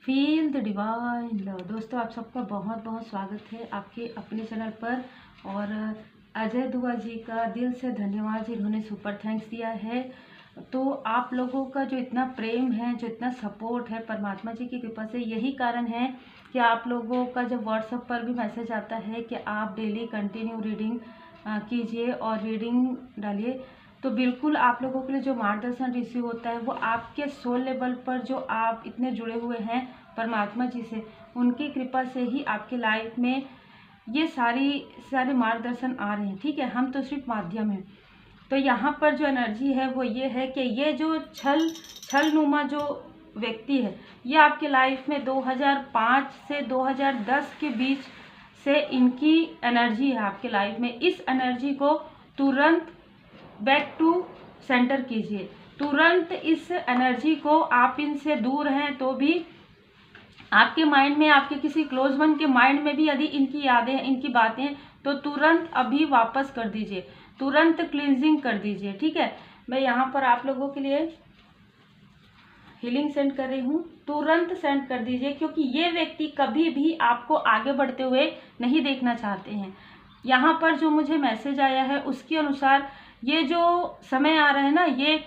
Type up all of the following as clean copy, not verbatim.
Feel the divine love. दोस्तों, आप सबका बहुत बहुत स्वागत है आपके अपने चैनल पर। और अजय दुआ जी का दिल से धन्यवाद, जिन्होंने सुपर थैंक्स दिया है। तो आप लोगों का जो इतना प्रेम है, जो इतना सपोर्ट है, परमात्मा जी की कृपा से यही कारण है कि आप लोगों का जब व्हाट्सएप पर भी मैसेज आता है कि आप डेली कंटिन्यू रीडिंग कीजिए और रीडिंग डालिए, तो बिल्कुल आप लोगों के लिए जो मार्गदर्शन रिसीव होता है वो आपके सोल लेवल पर जो आप इतने जुड़े हुए हैं परमात्मा जी से, उनकी कृपा से ही आपके लाइफ में ये सारे मार्गदर्शन आ रहे हैं। ठीक है, हम तो सिर्फ माध्यम हैं। तो यहाँ पर जो एनर्जी है वो ये है कि ये जो छल नुमा जो व्यक्ति है, ये आपके लाइफ में 2005 से 2010 के बीच से इनकी एनर्जी है आपके लाइफ में। इस एनर्जी को तुरंत बैक टू सेंटर कीजिए। तुरंत इस एनर्जी को, आप इनसे दूर हैं तो भी आपके माइंड में, आपके किसी क्लोज वन के माइंड में भी यदि इनकी यादें, इनकी बातें, तो तुरंत अभी वापस कर दीजिए, तुरंत क्लींजिंग कर दीजिए। ठीक है, मैं यहाँ पर आप लोगों के लिए हीलिंग सेंड कर रही हूँ, तुरंत सेंड कर दीजिए, क्योंकि ये व्यक्ति कभी भी आपको आगे बढ़ते हुए नहीं देखना चाहते हैं। यहाँ पर जो मुझे मैसेज आया है उसके अनुसार ये जो समय आ रहा है ना, ये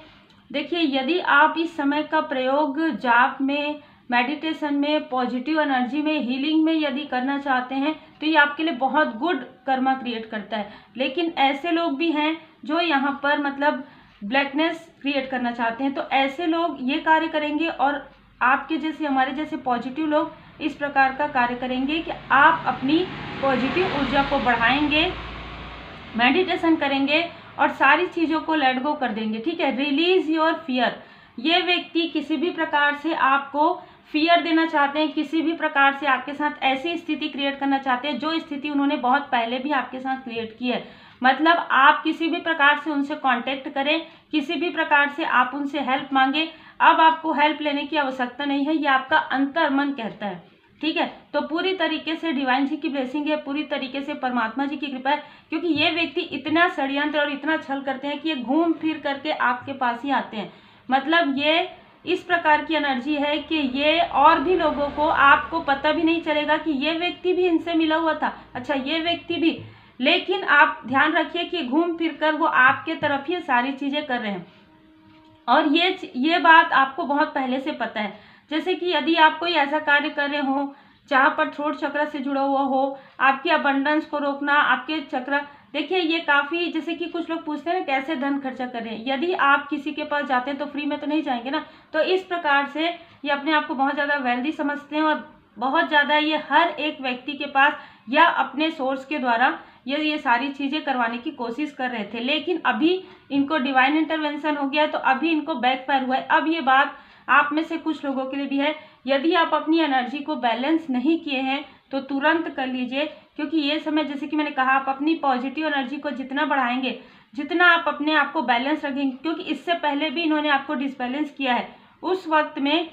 देखिए, यदि आप इस समय का प्रयोग जाप में, मेडिटेशन में, पॉजिटिव एनर्जी में, हीलिंग में यदि करना चाहते हैं तो ये आपके लिए बहुत गुड कर्मा क्रिएट करता है। लेकिन ऐसे लोग भी हैं जो यहाँ पर मतलब ब्लैकनेस क्रिएट करना चाहते हैं, तो ऐसे लोग ये कार्य करेंगे और आपके जैसे, हमारे जैसे पॉजिटिव लोग इस प्रकार का कार्य करेंगे कि आप अपनी पॉजिटिव ऊर्जा को बढ़ाएंगे, मेडिटेशन करेंगे और सारी चीज़ों को लेट गो कर देंगे। ठीक है, रिलीज योर फियर। ये व्यक्ति किसी भी प्रकार से आपको फियर देना चाहते हैं, किसी भी प्रकार से आपके साथ ऐसी स्थिति क्रिएट करना चाहते हैं जो स्थिति उन्होंने बहुत पहले भी आपके साथ क्रिएट की है। मतलब आप किसी भी प्रकार से उनसे कांटेक्ट करें, किसी भी प्रकार से आप उनसे हेल्प मांगे, अब आपको हेल्प लेने की आवश्यकता नहीं है, ये आपका अंतर्मन कहता है। ठीक है, तो पूरी तरीके से डिवाइन जी की ब्लेसिंग है, पूरी तरीके से परमात्मा जी की कृपा है, क्योंकि ये व्यक्ति इतना षड्यंत्र और इतना छल करते हैं कि ये घूम फिर करके आपके पास ही आते हैं। मतलब ये इस प्रकार की एनर्जी है कि ये और भी लोगों को, आपको पता भी नहीं चलेगा कि ये व्यक्ति भी इनसे मिला हुआ था, अच्छा ये व्यक्ति भी, लेकिन आप ध्यान रखिए कि घूम फिर कर वो आपके तरफ ही सारी चीजें कर रहे हैं। और ये बात आपको बहुत पहले से पता है। जैसे कि यदि आप कोई ऐसा कार्य कर रहे हो जहाँ पर थ्रोट चक्र से जुड़ा हुआ हो, आपकी अबंडेंस को रोकना, आपके चक्र, देखिए ये काफ़ी, जैसे कि कुछ लोग पूछते हैं ना कैसे धन खर्चा कर रहे हैं, यदि आप किसी के पास जाते हैं तो फ्री में तो नहीं जाएंगे ना। तो इस प्रकार से ये अपने आप को बहुत ज़्यादा वेल्दी समझते हैं और बहुत ज़्यादा ये हर एक व्यक्ति के पास या अपने सोर्स के द्वारा ये सारी चीज़ें करवाने की कोशिश कर रहे थे। लेकिन अभी इनको डिवाइन इंटरवेंशन हो गया, तो अभी इनको बैकफायर हुआ है। अब ये बात आप में से कुछ लोगों के लिए भी है, यदि आप अपनी एनर्जी को बैलेंस नहीं किए हैं तो तुरंत कर लीजिए, क्योंकि ये समय, जैसे कि मैंने कहा, आप अपनी पॉजिटिव एनर्जी को जितना बढ़ाएंगे, जितना आप अपने आप को बैलेंस रखेंगे, क्योंकि इससे पहले भी इन्होंने आपको डिसबैलेंस किया है। उस वक्त में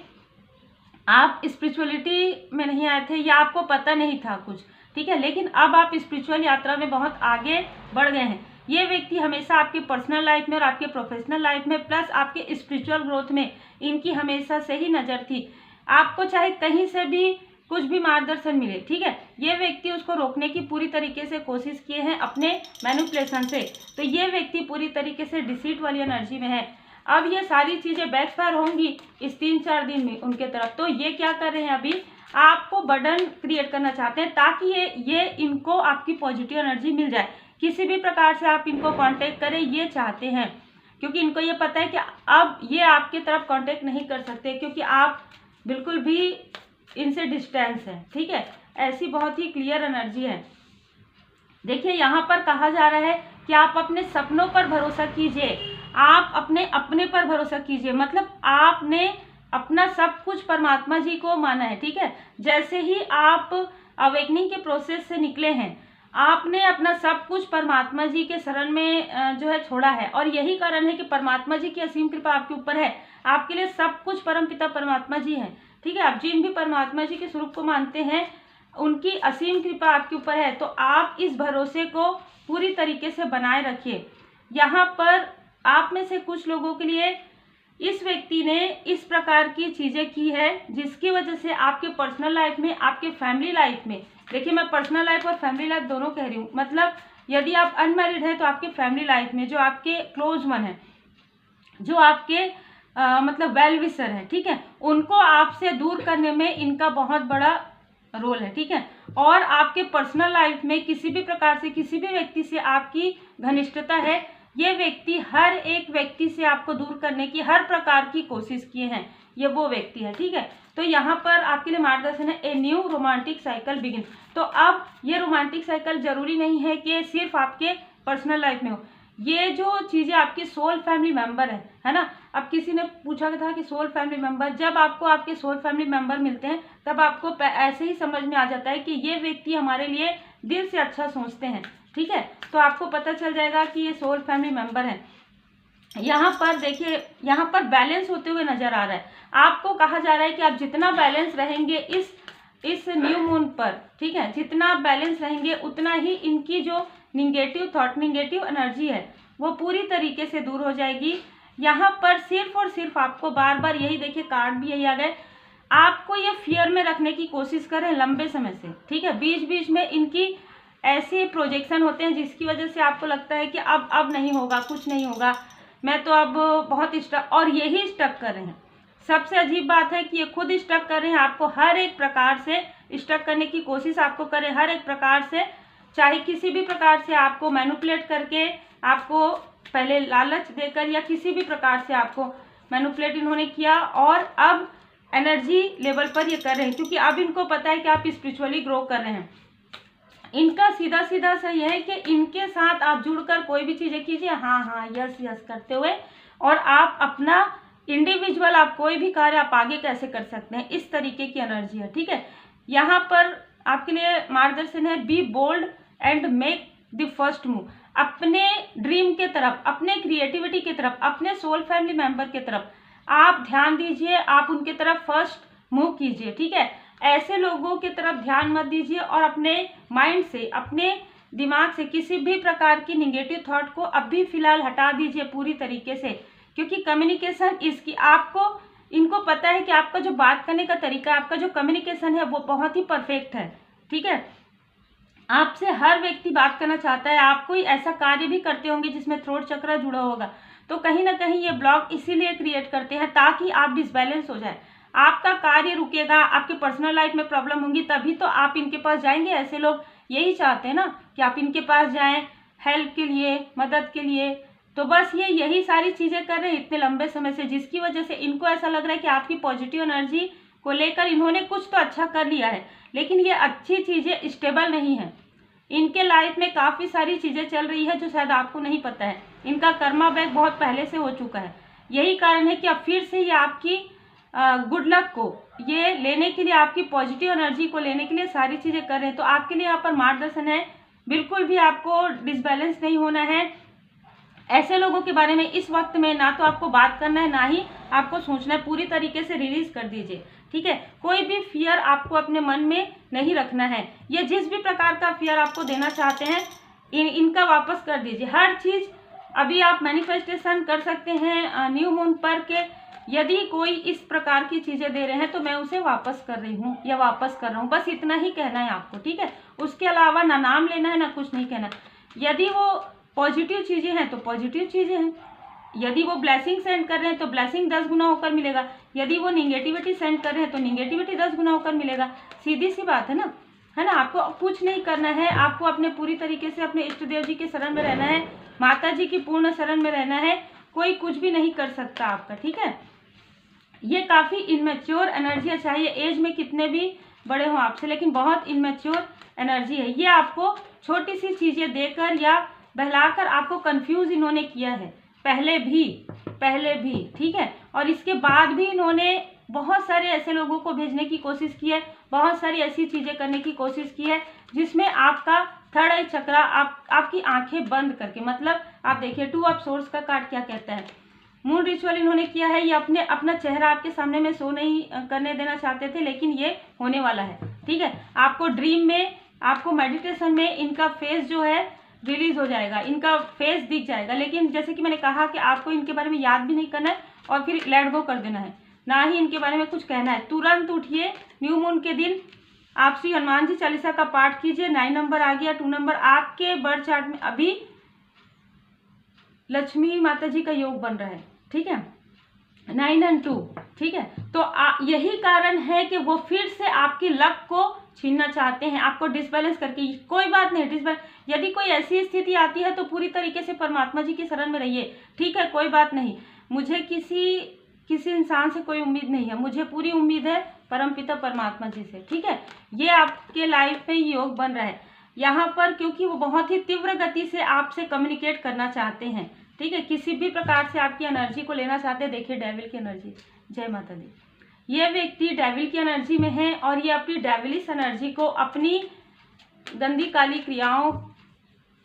आप स्पिरिचुअलिटी में नहीं आए थे या आपको पता नहीं था कुछ, ठीक है, लेकिन अब आप स्पिरिचुअल यात्रा में बहुत आगे बढ़ गए हैं। ये व्यक्ति हमेशा आपकी पर्सनल लाइफ में और आपके प्रोफेशनल लाइफ में प्लस आपके स्पिरिचुअल ग्रोथ में इनकी हमेशा से ही नज़र थी। आपको चाहे कहीं से भी कुछ भी मार्गदर्शन मिले, ठीक है, ये व्यक्ति उसको रोकने की पूरी तरीके से कोशिश किए हैं अपने मैनिपुलेशन से। तो ये व्यक्ति पूरी तरीके से डिसीट वाली एनर्जी में है। अब ये सारी चीज़ें बैकफायर होंगी इस 3-4 दिन में उनके तरफ। तो ये क्या कर रहे हैं, अभी आपको बर्डन क्रिएट करना चाहते हैं ताकि ये इनको आपकी पॉजिटिव एनर्जी मिल जाए। किसी भी प्रकार से आप इनको कांटेक्ट करें, ये चाहते हैं, क्योंकि इनको ये पता है कि अब ये आपके तरफ कांटेक्ट नहीं कर सकते, क्योंकि आप बिल्कुल भी इनसे डिस्टेंस है। ठीक है, ऐसी बहुत ही क्लियर एनर्जी है। देखिए, यहाँ पर कहा जा रहा है कि आप अपने सपनों पर भरोसा कीजिए, आप अपने पर भरोसा कीजिए। मतलब आपने अपना सब कुछ परमात्मा जी को माना है। ठीक है, जैसे ही आप अवेकनिंग के प्रोसेस से निकले हैं, आपने अपना सब कुछ परमात्मा जी के शरण में जो है छोड़ा है, और यही कारण है कि परमात्मा जी की असीम कृपा आपके ऊपर है। आपके लिए सब कुछ परमपिता परमात्मा जी हैं। ठीक है, आप जिन भी परमात्मा जी के स्वरूप को मानते हैं, उनकी असीम कृपा आपके ऊपर है। तो आप इस भरोसे को पूरी तरीके से बनाए रखिए। यहाँ पर आप में से कुछ लोगों के लिए इस व्यक्ति ने इस प्रकार की चीज़ें की है जिसकी वजह से आपके पर्सनल लाइफ में, आपके फैमिली लाइफ में, देखिए मैं पर्सनल लाइफ और फैमिली लाइफ दोनों कह रही हूँ, मतलब यदि आप अनमैरिड हैं तो आपके फैमिली लाइफ में जो आपके क्लोज वन है, जो आपके मतलब वेल विशर है, ठीक है, उनको आपसे दूर करने में इनका बहुत बड़ा रोल है, ठीक है। और आपके पर्सनल लाइफ में किसी भी प्रकार से किसी भी व्यक्ति से आपकी घनिष्ठता है, ये व्यक्ति हर एक व्यक्ति से आपको दूर करने की हर प्रकार की कोशिश किए हैं, ये वो व्यक्ति है, ठीक है। तो यहाँ पर आपके लिए मार्गदर्शन है, a new romantic cycle begin. तो अब ये रोमांटिक साइकिल जरूरी नहीं है कि सिर्फ आपके पर्सनल लाइफ में हो, ये जो चीज़ें आपके सोल फैमिली मेंबर है ना। अब किसी ने पूछा था कि सोल फैमिली मेंबर, जब आपको आपके सोल फैमिली मेंबर मिलते हैं तब आपको ऐसे ही समझ में आ जाता है कि ये व्यक्ति हमारे लिए दिल से अच्छा सोचते हैं, ठीक है। तो आपको पता चल जाएगा कि ये सोल फैमिली मेंबर है। यहाँ पर देखिए, यहाँ पर बैलेंस होते हुए नजर आ रहा है। आपको कहा जा रहा है कि आप जितना बैलेंस रहेंगे इस न्यू मून पर, ठीक है, जितना बैलेंस रहेंगे उतना ही इनकी जो निगेटिव थॉट, निगेटिव एनर्जी है वो पूरी तरीके से दूर हो जाएगी। यहाँ पर सिर्फ और सिर्फ आपको बार बार यही, देखिए कार्ड भी यही आ गए, आपको ये फियर में रखने की कोशिश करें लंबे समय से, ठीक है। बीच बीच में इनकी ऐसे प्रोजेक्शन होते हैं जिसकी वजह से आपको लगता है कि अब नहीं होगा, कुछ नहीं होगा, मैं तो अब बहुत स्टक, और यही स्टक कर रहे हैं। सबसे अजीब बात है कि ये खुद स्टक कर रहे हैं, आपको हर एक प्रकार से स्टक करने की कोशिश आपको करें, हर एक प्रकार से, चाहे किसी भी प्रकार से आपको मैनिपुलेट करके, आपको पहले लालच देकर या किसी भी प्रकार से आपको मैनिपुलेट इन्होंने किया, और अब एनर्जी लेवल पर ये कर रहे हैं क्योंकि अब इनको पता है कि आप स्पिरिचुअली ग्रो कर रहे हैं। इनका सीधा सीधा सही है कि इनके साथ आप जुड़कर कोई भी चीज़ें कीजिए, हाँ हाँ यस यस करते हुए, और आप अपना इंडिविजुअल, आप कोई भी कार्य आप आगे कैसे कर सकते हैं, इस तरीके की एनर्जी है, ठीक है। यहाँ पर आपके लिए मार्गदर्शन है, be bold and make the first move. अपने ड्रीम के तरफ, अपने क्रिएटिविटी की तरफ, अपने सोल फैमिली मेंबर की तरफ आप ध्यान दीजिए, आप उनके तरफ फर्स्ट मूव कीजिए, ठीक है। ऐसे लोगों की तरफ ध्यान मत दीजिए, और अपने माइंड से, अपने दिमाग से किसी भी प्रकार की निगेटिव थॉट को अभी फिलहाल हटा दीजिए पूरी तरीके से, क्योंकि कम्युनिकेशन इसकी, आपको इनको पता है कि आपका जो बात करने का तरीका, आपका जो कम्युनिकेशन है वो बहुत ही परफेक्ट है, ठीक है। आपसे हर व्यक्ति बात करना चाहता है, आप कोई ऐसा कार्य भी करते होंगे जिसमें थ्रोट चक्र जुड़ा होगा, तो कहीं ना कहीं ये ब्लॉक इसीलिए क्रिएट करते हैं ताकि आप डिसबैलेंस हो जाए, आपका कार्य रुकेगा, आपके पर्सनल लाइफ में प्रॉब्लम होंगी, तभी तो आप इनके पास जाएंगे। ऐसे लोग यही चाहते हैं ना कि आप इनके पास जाएं हेल्प के लिए, मदद के लिए। तो बस ये यही सारी चीज़ें कर रहे हैं इतने लंबे समय से, जिसकी वजह से इनको ऐसा लग रहा है कि आपकी पॉजिटिव एनर्जी को लेकर इन्होंने कुछ तो अच्छा कर लिया है, लेकिन ये अच्छी चीज़ें स्टेबल नहीं है। इनके लाइफ में काफ़ी सारी चीज़ें चल रही है जो शायद आपको नहीं पता है। इनका कर्मा बैक बहुत पहले से हो चुका है, यही कारण है कि अब फिर से ये आपकी गुड लक को ये लेने के लिए, आपकी पॉजिटिव एनर्जी को लेने के लिए सारी चीज़ें कर रहे हैं। तो आपके लिए यहाँ पर मार्गदर्शन है, बिल्कुल भी आपको डिसबैलेंस नहीं होना है। ऐसे लोगों के बारे में इस वक्त में ना तो आपको बात करना है, ना ही आपको सोचना है, पूरी तरीके से रिलीज कर दीजिए, ठीक है। कोई भी फियर आपको अपने मन में नहीं रखना है। ये जिस भी प्रकार का फियर आपको देना चाहते हैं इनका वापस कर दीजिए। हर चीज़ अभी आप मैनिफेस्टेशन कर सकते हैं न्यू मून पर के, यदि कोई इस प्रकार की चीज़ें दे रहे हैं तो मैं उसे वापस कर रही हूँ या वापस कर रहा हूँ, बस इतना ही कहना है आपको, ठीक है। उसके अलावा ना नाम लेना है, ना कुछ नहीं कहना। यदि वो पॉजिटिव चीज़ें हैं तो पॉजिटिव चीज़ें हैं, यदि वो ब्लेसिंग सेंड कर रहे हैं तो ब्लेसिंग 10 गुना होकर मिलेगा, यदि वो निगेटिविटी सेंड कर रहे हैं तो निगेटिविटी 10 गुना होकर मिलेगा। सीधी सी बात है ना, है ना। आपको कुछ नहीं करना है, आपको अपने पूरी तरीके से अपने इष्ट देव जी के शरण में रहना है, माता जी की पूर्ण शरण में रहना है। कोई कुछ भी नहीं कर सकता आपका, ठीक है। ये काफ़ी इनमेच्योर एनर्जी है, चाहे एज में कितने भी बड़े हों आपसे, लेकिन बहुत इनमेच्योर एनर्जी है। ये आपको छोटी सी चीज़ें देकर या बहलाकर आपको कंफ्यूज इन्होंने किया है पहले भी, ठीक है। और इसके बाद भी इन्होंने बहुत सारे ऐसे लोगों को भेजने की कोशिश की है, बहुत सारी ऐसी चीज़ें करने की कोशिश की है जिसमें आपका थर्ड आई चक्र, आपकी आंखें बंद करके, मतलब आप देखिए 2 ऑफ सोर्स का कार्ड क्या कहता है। मून रिचुअल इन्होंने किया है, ये अपना चेहरा आपके सामने में शो नहीं करने देना चाहते थे, लेकिन ये होने वाला है, ठीक है। आपको ड्रीम में, आपको मेडिटेशन में इनका फेस जो है रिलीज हो जाएगा, इनका फेस दिख जाएगा। लेकिन जैसे कि मैंने कहा कि आपको इनके बारे में याद भी नहीं करना है, और फिर लेट गो कर देना है, ना ही इनके बारे में कुछ कहना है। तुरंत उठिए, न्यू मून के दिन आप श्री हनुमान जी चालीसा का पाठ कीजिए। 9 नंबर आ गया, 2 नंबर आपके बर्थ चार्ट में अभी लक्ष्मी माता जी का योग बन रहा है, ठीक है, 9 और 2, ठीक है। तो यही कारण है कि वो फिर से आपकी लक को छीनना चाहते हैं, आपको डिसबैलेंस करके। कोई बात नहीं, डिसबैलेंस यदि कोई ऐसी स्थिति आती है तो पूरी तरीके से परमात्मा जी की शरण में रहिए, ठीक है, कोई बात नहीं। मुझे किसी इंसान से कोई उम्मीद नहीं है, मुझे पूरी उम्मीद है परमपिता परमात्मा जी से, ठीक है। ये आपके लाइफ में योग बन रहा है यहाँ पर, क्योंकि वो बहुत ही तीव्र गति से आपसे कम्युनिकेट करना चाहते हैं, ठीक है, किसी भी प्रकार से आपकी एनर्जी को लेना चाहते हैं। देखिए डेविल की एनर्जी, जय माता दी। ये व्यक्ति डेविल की एनर्जी में है और ये अपनी डेविलिश एनर्जी को अपनी गंदी काली क्रियाओं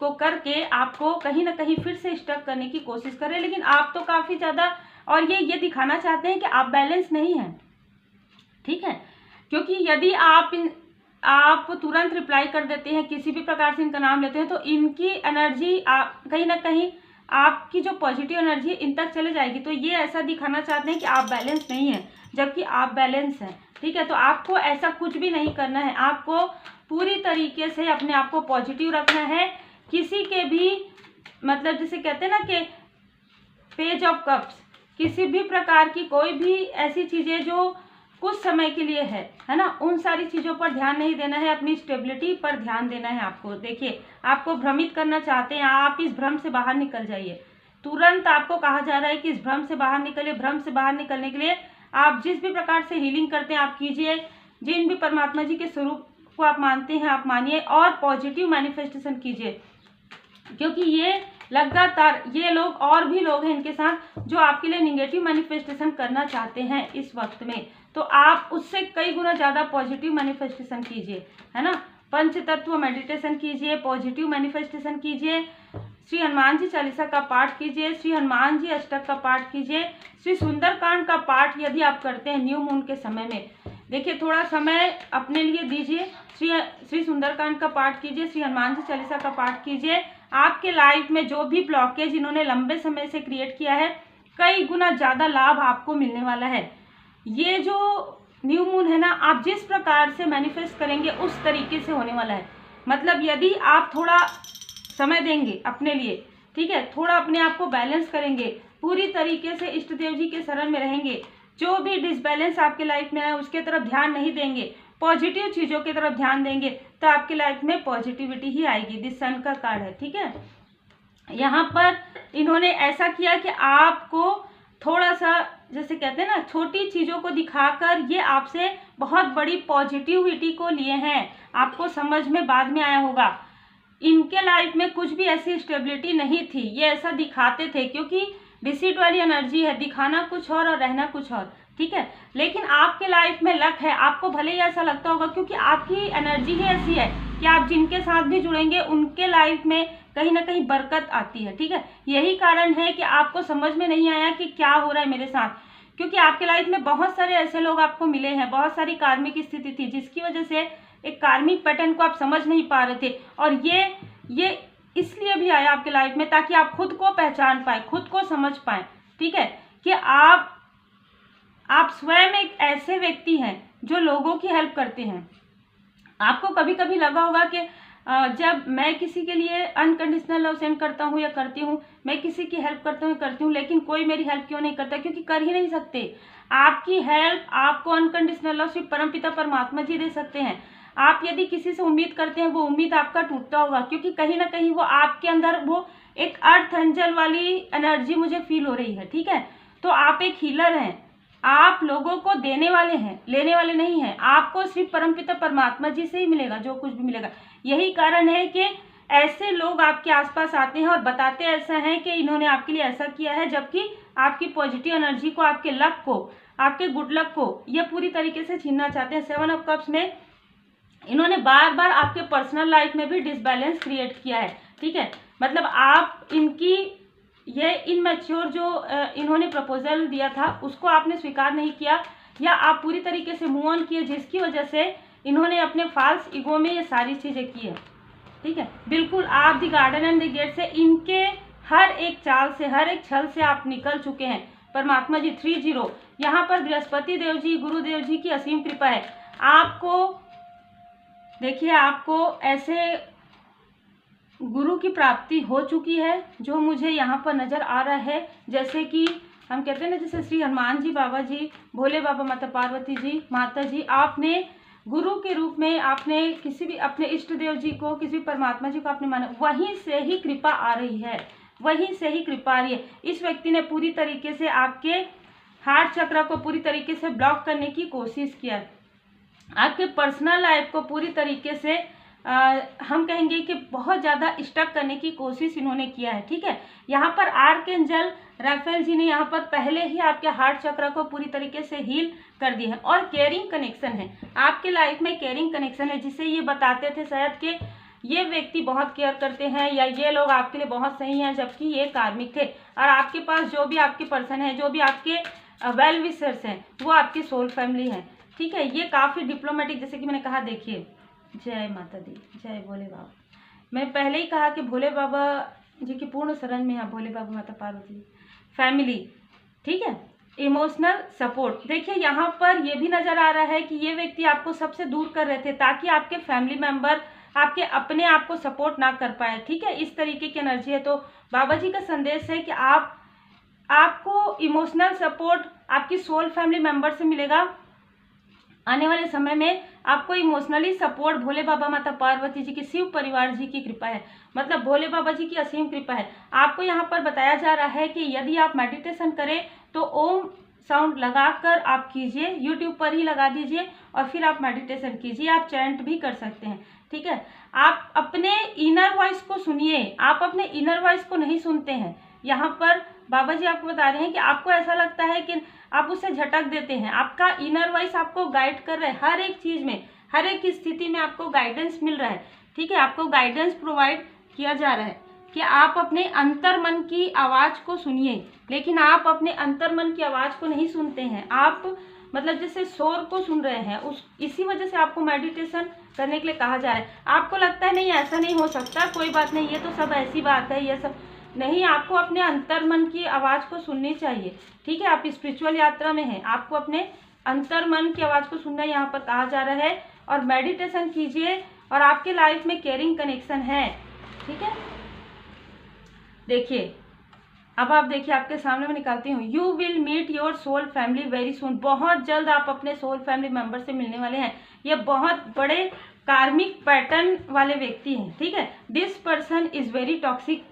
को करके आपको कहीं ना कहीं फिर से स्टक करने की कोशिश कर रहे हैं। लेकिन आप तो काफ़ी ज़्यादा, और ये दिखाना चाहते हैं कि आप बैलेंस नहीं हैं, ठीक है, क्योंकि यदि आप तुरंत रिप्लाई कर देते हैं, किसी भी प्रकार से इनका नाम लेते हैं, तो इनकी एनर्जी कहीं ना कहीं आपकी जो पॉजिटिव एनर्जी है इन तक चले जाएगी। तो ये ऐसा दिखाना चाहते हैं कि आप बैलेंस नहीं हैं, जबकि आप बैलेंस हैं, ठीक है। तो आपको ऐसा कुछ भी नहीं करना है, आपको पूरी तरीके से अपने आप को पॉजिटिव रखना है। किसी के भी मतलब जिसे कहते हैं ना कि पेज ऑफ कप्स, किसी भी प्रकार की कोई भी ऐसी चीज़ें जो कुछ समय के लिए है ना, उन सारी चीज़ों पर ध्यान नहीं देना है, अपनी स्टेबिलिटी पर ध्यान देना है आपको। देखिए आपको भ्रमित करना चाहते हैं, आप इस भ्रम से बाहर निकल जाइए। तुरंत आपको कहा जा रहा है कि इस भ्रम से बाहर निकलिए। भ्रम से बाहर निकलने के लिए आप जिस भी प्रकार से हीलिंग करते हैं आप कीजिए, जिन भी परमात्मा जी के स्वरूप को आप मानते हैं आप मानिए, और पॉजिटिव मैनिफेस्टेशन कीजिए, क्योंकि ये लगातार ये लोग और भी लोग हैं इनके साथ जो आपके लिए निगेटिव मैनिफेस्टेशन करना चाहते हैं इस वक्त में। तो आप उससे कई गुना ज़्यादा पॉजिटिव मैनिफेस्टेशन कीजिए, है ना। पंच तत्व मेडिटेशन कीजिए, पॉजिटिव मैनिफेस्टेशन कीजिए, श्री हनुमान जी चालीसा का पाठ कीजिए, श्री हनुमान जी अष्टक का पाठ कीजिए, श्री सुंदरकांड का पाठ यदि आप करते हैं न्यू मून के समय में, देखिए थोड़ा समय अपने लिए दीजिए, श्री सुंदरकांड का पाठ कीजिए, श्री हनुमान जी चालीसा का पाठ कीजिए। आपके लाइफ में जो भी ब्लॉकेज इन्होंने लंबे समय से क्रिएट किया है, कई गुना ज़्यादा लाभ आपको मिलने वाला है। ये जो न्यू मून है ना, आप जिस प्रकार से मैनिफेस्ट करेंगे उस तरीके से होने वाला है। मतलब यदि आप थोड़ा समय देंगे अपने लिए, ठीक है, थोड़ा अपने आप को बैलेंस करेंगे, पूरी तरीके से इष्ट देव जी के शरण में रहेंगे, जो भी डिसबैलेंस आपके लाइफ में है उसके तरफ ध्यान नहीं देंगे, पॉजिटिव चीज़ों की तरफ ध्यान देंगे, तो आपकी लाइफ में पॉजिटिविटी ही आएगी। दिस सन का कार्ड है, ठीक है। यहाँ पर इन्होंने ऐसा किया कि आपको थोड़ा सा जैसे कहते हैं ना, छोटी चीज़ों को दिखाकर ये आपसे बहुत बड़ी पॉजिटिविटी को लिए हैं। आपको समझ में बाद में आया होगा, इनके लाइफ में कुछ भी ऐसी स्टेबिलिटी नहीं थी, ये ऐसा दिखाते थे, क्योंकि डिसीट वाली एनर्जी है, दिखाना कुछ और रहना कुछ और, ठीक है। लेकिन आपके लाइफ में लक है, आपको भले ही ऐसा लगता होगा, क्योंकि आपकी एनर्जी ही ऐसी है कि आप जिनके साथ भी जुड़ेंगे उनके लाइफ में कहीं ना कहीं बरकत आती है, ठीक है। यही कारण है कि आपको समझ में नहीं आया कि क्या हो रहा है मेरे साथ, क्योंकि आपके लाइफ में बहुत सारे ऐसे लोग आपको मिले हैं, बहुत सारी कार्मिक स्थिति थी जिसकी वजह से एक कार्मिक पैटर्न को आप समझ नहीं पा रहे थे, और ये इसलिए भी आया आपके लाइफ में ताकि आप खुद को पहचान पाए, खुद को समझ पाए, ठीक है, कि आप स्वयं एक ऐसे व्यक्ति हैं जो लोगों की हेल्प करते हैं। आपको कभी कभी लगा होगा कि जब मैं किसी के लिए अनकंडीशनल लव सेंड करता हूँ या करती हूँ, मैं किसी की हेल्प करती हूँ, लेकिन कोई मेरी हेल्प क्यों नहीं करता, क्योंकि कर ही नहीं सकते। आपकी हेल्प आपको अनकंडीशनल लव सिर्फ परमपिता परमात्मा जी दे सकते हैं। आप यदि किसी से उम्मीद करते हैं, वो उम्मीद आपका टूटता होगा, क्योंकि कहीं ना कहीं वो आपके अंदर वो एक अर्थ एंजल वाली एनर्जी मुझे फील हो रही है, ठीक है। तो आप एक हीलर हैं, आप लोगों को देने वाले हैं, लेने वाले नहीं हैं। आपको सिर्फ परमपिता परमात्मा जी से ही मिलेगा जो कुछ भी मिलेगा। यही कारण है कि ऐसे लोग आपके आसपास आते हैं और बताते ऐसा हैं कि इन्होंने आपके लिए ऐसा किया है, जबकि आपकी पॉजिटिव एनर्जी को, आपके लक को, आपके गुड लक को ये पूरी तरीके से छीनना चाहते हैं। 7 ऑफ कप्स में इन्होंने बार बार आपके पर्सनल लाइफ में भी डिसबैलेंस क्रिएट किया है, ठीक है। मतलब आप इनकी ये इनमैच्योर जो इन्होंने प्रपोजल दिया था उसको आपने स्वीकार नहीं किया, या आप पूरी तरीके से मूव ऑन किए, जिसकी वजह से इन्होंने अपने फाल्स ईगो में ये सारी चीज़ें की है, ठीक है। बिल्कुल आप the garden and the gate से इनके हर एक चाल से, हर एक छल से आप निकल चुके हैं। परमात्मा जी 30, यहाँ पर बृहस्पति देव जी, गुरुदेव जी की असीम कृपा है। आपको देखिए, आपको ऐसे गुरु की प्राप्ति हो चुकी है जो मुझे यहाँ पर नज़र आ रहा है। जैसे कि हम कहते हैं ना, जैसे श्री हनुमान जी, बाबा जी, भोले बाबा, माता पार्वती जी, माता जी, आपने गुरु के रूप में आपने किसी भी अपने इष्ट देव जी को, किसी परमात्मा जी को आपने माना, वहीं से ही कृपा आ रही है, वहीं से ही कृपा आ रही है। इस व्यक्ति ने पूरी तरीके से आपके हार्ट चक्र को पूरी तरीके से ब्लॉक करने की कोशिश किया, आपके पर्सनल लाइफ को पूरी तरीके से हम कहेंगे कि बहुत ज़्यादा स्टक करने की कोशिश इन्होंने किया है। ठीक है, यहाँ पर आर्कएंजल राफेल जी ने यहाँ पर पहले ही आपके हार्ट चक्र को पूरी तरीके से हील कर दी है। और केयरिंग कनेक्शन है, आपके लाइफ में केयरिंग कनेक्शन है, जिसे ये बताते थे शायद कि ये व्यक्ति बहुत केयर करते हैं या ये लोग आपके लिए बहुत सही हैं, जबकि ये कार्मिक थे। और आपके पास जो भी आपके पर्सन है, जो भी आपके वेल विशर्स हैं, वो आपकी सोल फैमिली है। ठीक है, ये काफ़ी डिप्लोमेटिक, जैसे कि मैंने कहा, देखिए, जय माता दी, जय भोले बाबा। मैं पहले ही कहा कि भोले बाबा जी की पूर्ण शरण में है, भोले बाबा, माता पार्वती फैमिली। ठीक है, इमोशनल सपोर्ट, देखिए यहाँ पर ये भी नज़र आ रहा है कि ये व्यक्ति आपको सबसे दूर कर रहे थे ताकि आपके फैमिली मेम्बर आपके अपने आप को सपोर्ट ना कर पाए। ठीक है, इस तरीके की एनर्जी है। तो बाबा जी का संदेश है कि आपको इमोशनल सपोर्ट आपकी सोल फैमिली मेम्बर से मिलेगा। आने वाले समय में आपको इमोशनली सपोर्ट भोले बाबा, माता पार्वती जी की, शिव परिवार जी की कृपा है, मतलब भोले बाबा जी की असीम कृपा है। आपको यहाँ पर बताया जा रहा है कि यदि आप मेडिटेशन करें तो ओम साउंड लगाकर आप कीजिए, यूट्यूब पर ही लगा दीजिए और फिर आप मेडिटेशन कीजिए। आप चैंट भी कर सकते हैं। ठीक है, आप अपने इनर वॉइस को सुनिए, आप अपने इनर वॉइस को नहीं सुनते हैं। यहाँ पर बाबा जी आपको बता रहे हैं कि आपको ऐसा लगता है कि आप उसे झटक देते हैं, आपका इनर वॉइस आपको गाइड कर रहा है, हर एक चीज़ में, हर एक स्थिति में आपको गाइडेंस मिल रहा है। ठीक है, आपको गाइडेंस प्रोवाइड किया जा रहा है कि आप अपने अंतर मन की आवाज़ को सुनिए, लेकिन आप अपने अंतर मन की आवाज़ को नहीं सुनते हैं। आप मतलब जैसे शोर को सुन रहे हैं, इसी वजह से आपको मेडिटेशन करने के लिए कहा जा रहा है। आपको लगता है नहीं, ऐसा नहीं हो सकता, कोई बात नहीं, ये तो सब ऐसी बात है, ये सब नहीं, आपको अपने अंतर मन की आवाज़ को सुननी चाहिए। ठीक है, आप स्पिरिचुअल यात्रा में हैं, आपको अपने अंतर मन की आवाज़ को सुनना यहाँ पर कहा जा रहा है। और मेडिटेशन कीजिए और आपके लाइफ में केयरिंग कनेक्शन है। ठीक है, देखिए, अब आप देखिए, आपके सामने मैं निकालती हूँ, you will meet your soul family very soon. बहुत जल्द आप अपने सोल फैमिली मेम्बर से मिलने वाले हैं। ये बहुत बड़े कार्मिक पैटर्न वाले व्यक्ति हैं। ठीक है, this person is very toxic,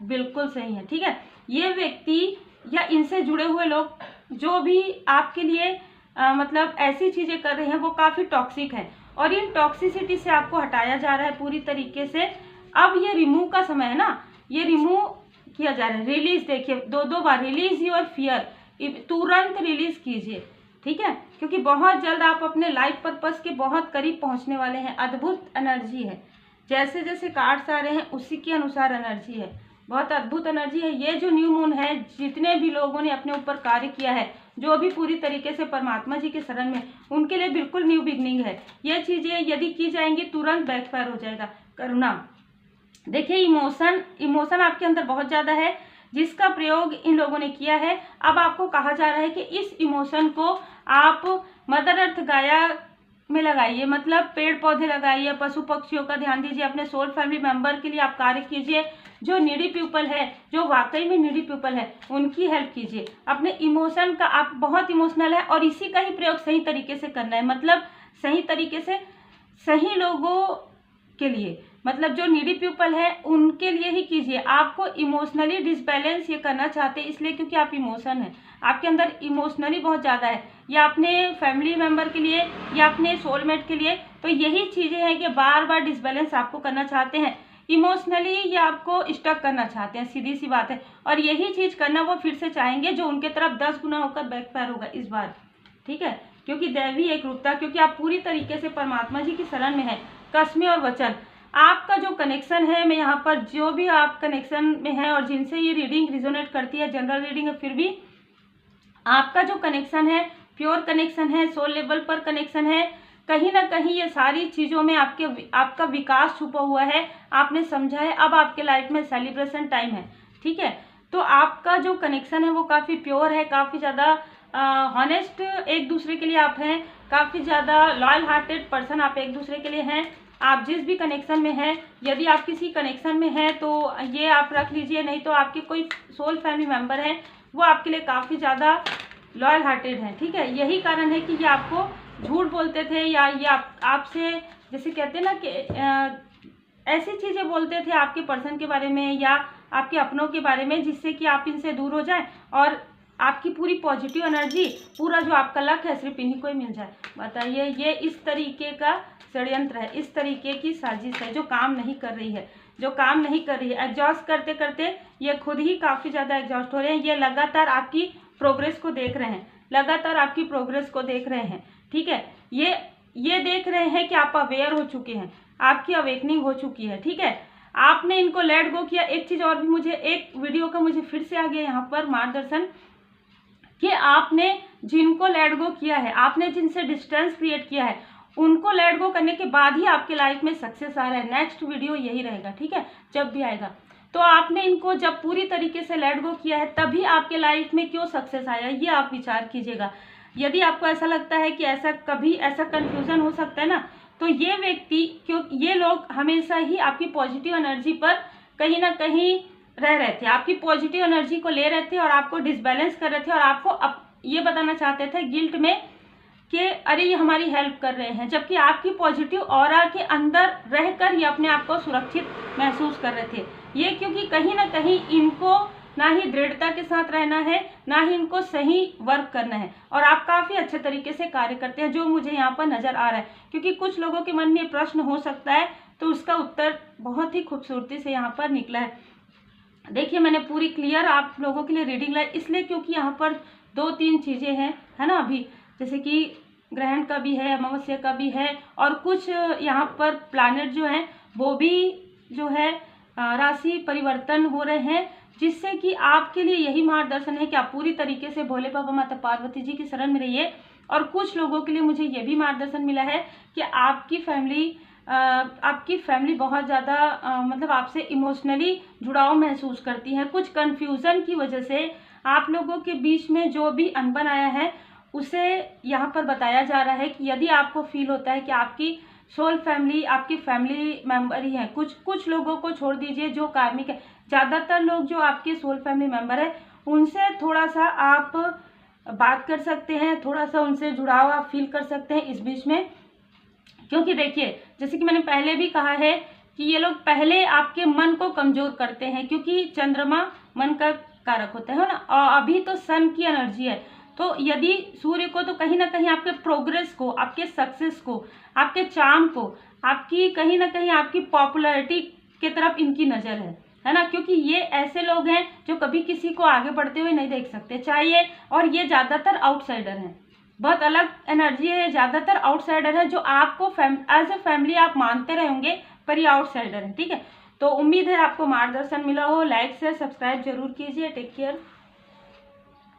बिल्कुल सही है। ठीक है, ये व्यक्ति या इनसे जुड़े हुए लोग जो भी आपके लिए मतलब ऐसी चीज़ें कर रहे हैं, वो काफ़ी टॉक्सिक है और इन टॉक्सिसिटी से आपको हटाया जा रहा है पूरी तरीके से। अब ये रिमूव का समय है ना, ये रिमूव किया जा रहा है। रिलीज, देखिए, 2 बार रिलीज योर फियर, तुरंत रिलीज कीजिए। ठीक है, क्योंकि बहुत जल्द आप अपने लाइफ पर्पस के बहुत करीब पहुंचने वाले हैं। अद्भुत एनर्जी है, जैसे जैसे कार्ड्स आ रहे हैं उसी के अनुसार एनर्जी है, बहुत अद्भुत एनर्जी है। ये जो न्यू मून है, जितने भी लोगों ने अपने ऊपर कार्य किया है, जो भी पूरी तरीके से परमात्मा जी के शरण में, उनके लिए बिल्कुल न्यू बिगनिंग है। ये चीज़ें यदि की जाएंगी तुरंत बैकफायर हो जाएगा। करुणा, देखिए, इमोशन आपके अंदर बहुत ज़्यादा है, जिसका प्रयोग इन लोगों ने किया है। अब आपको कहा जा रहा है कि इस इमोशन को आप मदर अर्थ गाया में लगाइए, मतलब पेड़ पौधे लगाइए, पशु पक्षियों का ध्यान दीजिए, अपने सोल फैमिली मेंबर के लिए आप कार्य कीजिए। जो नीडी पीपल है, जो वाकई में नीडी पीपल है, उनकी हेल्प कीजिए। अपने इमोशन का, आप बहुत इमोशनल है और इसी का ही प्रयोग सही तरीके से करना है, मतलब सही तरीके से सही लोगों के लिए, मतलब जो नीडी पीपल है उनके लिए ही कीजिए। आपको इमोशनली डिसबैलेंस ये करना चाहते हैं इसलिए क्योंकि आप इमोशन है, आपके अंदर इमोशनली बहुत ज़्यादा है, या अपने फैमिली मेम्बर के लिए या अपने सोलमेट के लिए। तो यही चीज़ें हैं कि बार बार डिसबैलेंस आपको करना चाहते हैं, इमोशनली ये आपको स्टक करना चाहते हैं, सीधी सी बात है। और यही चीज़ करना वो फिर से चाहेंगे, जो उनके तरफ 10 गुना होकर बैकफायर होगा इस बार। ठीक है, क्योंकि दैवी एक रूपता, क्योंकि आप पूरी तरीके से परमात्मा जी की शरण में है। कसमें और वचन, आपका जो कनेक्शन है, मैं यहाँ पर जो भी आप कनेक्शन में है और जिनसे ये रीडिंग रिजोनेट करती है, जनरल रीडिंग है, फिर भी आपका जो कनेक्शन है प्योर कनेक्शन है, सोल लेवल पर कनेक्शन है। कहीं ना कहीं ये सारी चीज़ों में आपका विकास छुपा हुआ है, आपने समझा है। अब आपके लाइफ में सेलिब्रेशन टाइम है। ठीक है, तो आपका जो कनेक्शन है वो काफ़ी प्योर है, काफ़ी ज़्यादा हॉनेस्ट एक दूसरे के लिए आप हैं, काफ़ी ज़्यादा लॉयल हार्टेड पर्सन आप एक दूसरे के लिए हैं। आप जिस भी कनेक्शन में हैं, यदि आप किसी कनेक्शन में हैं तो ये आप रख लीजिए, नहीं तो आपके कोई सोल फैमिली मेम्बर हैं वो आपके लिए काफ़ी ज़्यादा लॉयल हार्टेड हैं, ठीक है। यही कारण है कि ये आपको झूठ बोलते थे या ये आपसे जैसे कहते हैं ना कि ऐसी चीज़ें बोलते थे आपके पर्सन के बारे में या आपके अपनों के बारे में जिससे कि आप इनसे दूर हो जाएं और आपकी पूरी पॉजिटिव एनर्जी, पूरा जो आपका लक है सिर्फ इन्हीं को ही मिल जाए। बताइए, ये इस तरीके का षड्यंत्र है, इस तरीके की साजिश है जो काम नहीं कर रही है, जो काम नहीं कर रही है। एग्जॉस्ट करते करते ये खुद ही काफ़ी ज़्यादा एग्जॉस्ट हो रहे हैं। ये लगातार आपकी प्रोग्रेस को देख रहे हैं, लगातार आपकी प्रोग्रेस को देख रहे हैं, ठीक है। ये देख रहे हैं कि आप अवेयर हो चुके हैं, आपकी अवेकनिंग हो चुकी है, ठीक है। आपने इनको लेट गो किया। एक चीज़ और भी मुझे एक वीडियो का मुझे फिर से आ गया यहाँ पर मार्गदर्शन कि आपने जिनको लेट गो किया है, आपने जिनसे डिस्टेंस क्रिएट किया है, उनको लेट गो करने के बाद ही आपके लाइफ में सक्सेस आ रहा है। नेक्स्ट वीडियो यही रहेगा, ठीक है, जब भी आएगा। तो आपने इनको जब पूरी तरीके से लेट गो किया है तभी आपके लाइफ में क्यों सक्सेस आया, ये आप विचार कीजिएगा। यदि आपको ऐसा लगता है कि ऐसा कभी ऐसा कंफ्यूजन हो सकता है ना, तो ये व्यक्ति क्यों, ये लोग हमेशा ही आपकी पॉजिटिव एनर्जी पर कहीं ना कहीं रह रहे थे, आपकी पॉजिटिव एनर्जी को ले रहे थे और आपको डिसबैलेंस कर रहे थे और आपको ये बताना चाहते थे गिल्ट में कि अरे ये हमारी हेल्प कर रहे हैं, जबकि आपकी पॉजिटिव ऑरा के अंदर रहकर ये अपने आप को सुरक्षित महसूस कर रहे थे। ये क्योंकि कहीं ना कहीं इनको ना ही दृढ़ता के साथ रहना है, ना ही इनको सही वर्क करना है, और आप काफ़ी अच्छे तरीके से कार्य करते हैं जो मुझे यहाँ पर नज़र आ रहा है। क्योंकि कुछ लोगों के मन में प्रश्न हो सकता है तो उसका उत्तर बहुत ही खूबसूरती से यहाँ पर निकला है। देखिए, मैंने पूरी क्लियर आप लोगों के लिए रीडिंग लाई इसलिए क्योंकि यहाँ पर 2-3 चीज़ें हैं, है ना। अभी जैसे कि ग्रहण का भी है, अमावस्या का भी है, और कुछ यहाँ पर प्लैनेट जो हैं वो भी जो है राशि परिवर्तन हो रहे हैं, जिससे कि आपके लिए यही मार्गदर्शन है कि आप पूरी तरीके से भोले बाबा माता पार्वती जी की शरण में रहिए। और कुछ लोगों के लिए मुझे ये भी मार्गदर्शन मिला है कि आपकी फैमिली बहुत ज़्यादा मतलब आपसे इमोशनली जुड़ाव महसूस करती है। कुछ कन्फ्यूज़न की वजह से आप लोगों के बीच में जो भी अनबन आया है उसे यहाँ पर बताया जा रहा है कि यदि आपको फील होता है कि आपकी सोल फैमिली आपकी फैमिली मेंबर ही है, कुछ लोगों को छोड़ दीजिए जो कार्मिक है, ज़्यादातर लोग जो आपके सोल फैमिली मेंबर है उनसे थोड़ा सा आप बात कर सकते हैं, थोड़ा सा उनसे जुड़ाव आप फील कर सकते हैं इस बीच में। क्योंकि देखिए, जैसे कि मैंने पहले भी कहा है कि ये लोग पहले आपके मन को कमज़ोर करते हैं, क्योंकि चंद्रमा मन का कारक होता है ना, और अभी तो सन की एनर्जी है। तो यदि सूर्य को, तो कहीं ना कहीं आपके प्रोग्रेस को, आपके सक्सेस को, आपके चार्म को, आपकी कहीं ना कहीं आपकी पॉपुलैरिटी की तरफ इनकी नज़र है ना। क्योंकि ये ऐसे लोग हैं जो कभी किसी को आगे बढ़ते हुए नहीं देख सकते चाहिए, और ये ज़्यादातर आउटसाइडर हैं, बहुत अलग एनर्जी है, ज़्यादातर आउटसाइडर है जो आपको एज ए फैमिली आप मानते रहे होंगे, पर ये आउटसाइडर है, ठीक है। तो उम्मीद है आपको मार्गदर्शन मिला हो। लाइक शेयर सब्सक्राइब जरूर कीजिए। Take care.